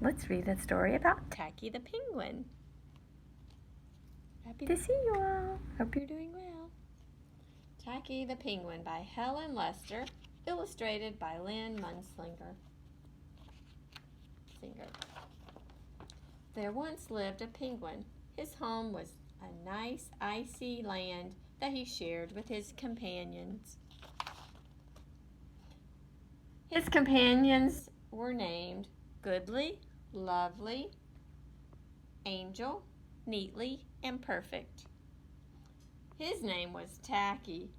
Let's read a story about Tacky the penguin. Happy to see you all. Hope you're doing well. Tacky the Penguin by Helen Lester, illustrated by Lynn Munslinger. There once lived a penguin. His home was a nice icy land that he shared with his companions. His companions were named Goodly, Lovely, Angel, Neatly, and Perfect. His name was Tacky.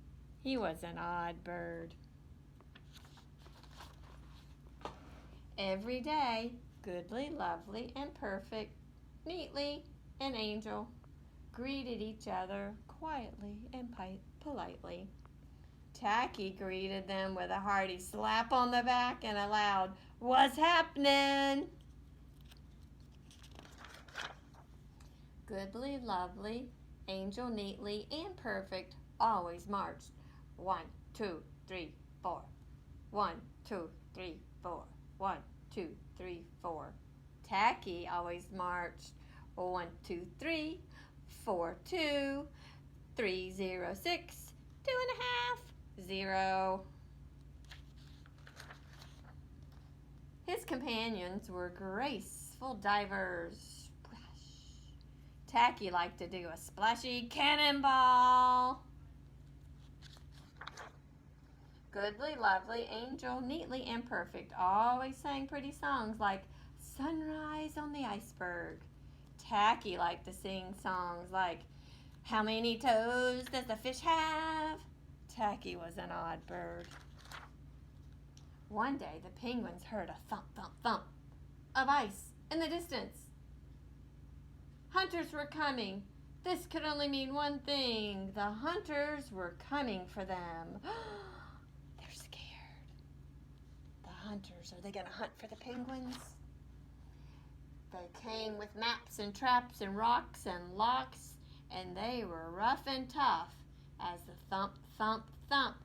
He was an odd bird. Every day, Goodly, Lovely, and Perfect, Neatly, and Angel greeted each other quietly and politely. Tacky greeted them with a hearty slap on the back and a loud, "What's happening?" Goodly, Lovely, Angel, Neatly, and Perfect always marched. 1, 2, 3, 4. 1, 2, 3, 4. 1, 2, 3, 4. Tacky always marched. 1, 2, 3, 4, 2, 3, 0, 6, 2.5, 0. His companions were graceful divers. Tacky liked to do a splashy cannonball. Goodly, Lovely, Angel, Neatly, and Perfect always sang pretty songs like Sunrise on the Iceberg. Tacky liked to sing songs like How many toes does the fish have? Tacky was an odd bird. One day the penguins heard a thump, thump, thump of ice in the distance. Hunters were coming. This could only mean one thing. The hunters were coming for them. They're scared. The hunters, are they going to hunt for the penguins? They came with maps and traps and rocks and locks, and they were rough and tough. As the thump, thump, thump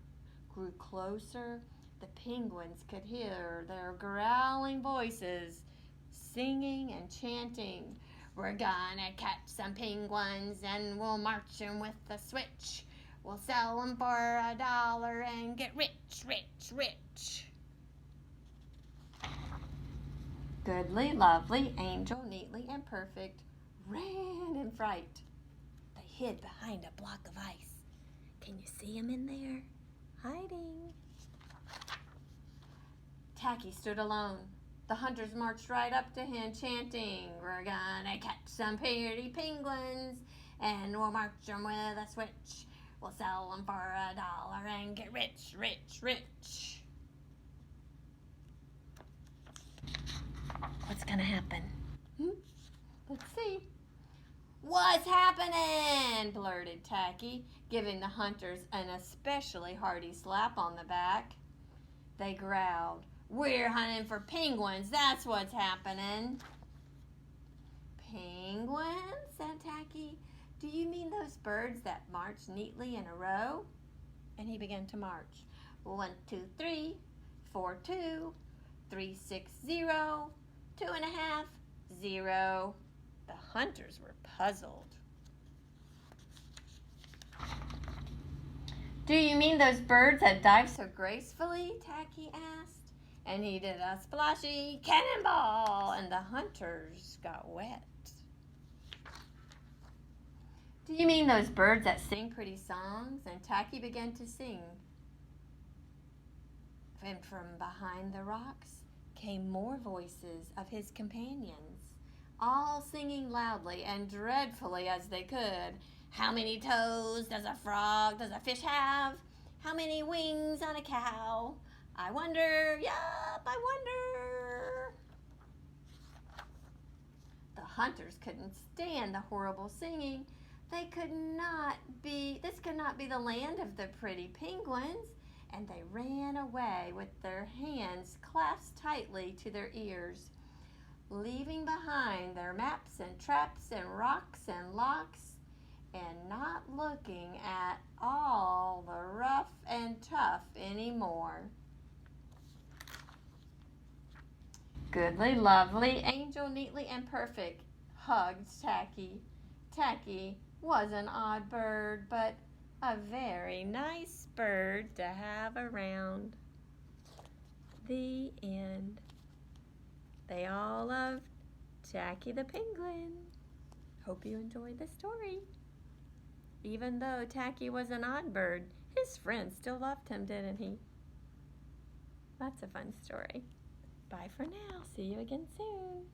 grew closer, the penguins could hear their growling voices singing and chanting. We're gonna catch some penguins and we'll march 'em with a switch. We'll sell 'em for $1 and get rich, rich, rich. Goodly, Lovely, Angel, Neatly, and Perfect ran in fright. They hid behind a block of ice. Can you see 'em in there? Hiding. Tacky stood alone. The hunters marched right up to him, chanting, We're gonna catch some pretty penguins, and we'll march 'em with a switch. We'll sell 'em for $1 and get rich, rich, rich. What's gonna happen? Let's see. What's happening? Blurted Tacky, giving the hunters an especially hearty slap on the back. They growled, We're hunting for penguins, that's what's happening. Penguins? Said Tacky. Do you mean those birds that march neatly in a row? And he began to march. 1, 2, 3, 4, 2, 3, 6, 0, 2.5, 0. The hunters were puzzled. Do you mean those birds that dive so gracefully? Tacky asked. And he did a splashy cannonball, and the hunters got wet. Do you mean those birds that sing pretty songs? And Tacky began to sing. And from behind the rocks came more voices of his companions, all singing loudly and dreadfully as they could. How many toes does a fish have? How many wings on a cow? I wonder, yup, I wonder. The hunters couldn't stand the horrible singing. This could not be the land of the pretty penguins, and they ran away with their hands clasped tightly to their ears, leaving behind their maps and traps and rocks and locks, and not looking at all the rough and tough anymore. Goodly, lovely, angel, neatly, and perfect hugged Tacky. Tacky was an odd bird, but a very nice bird to have around. The end. They all loved Tacky the penguin. Hope you enjoyed the story. Even though Tacky was an odd bird, his friends still loved him, didn't he? That's a fun story. Bye for now. See you again soon.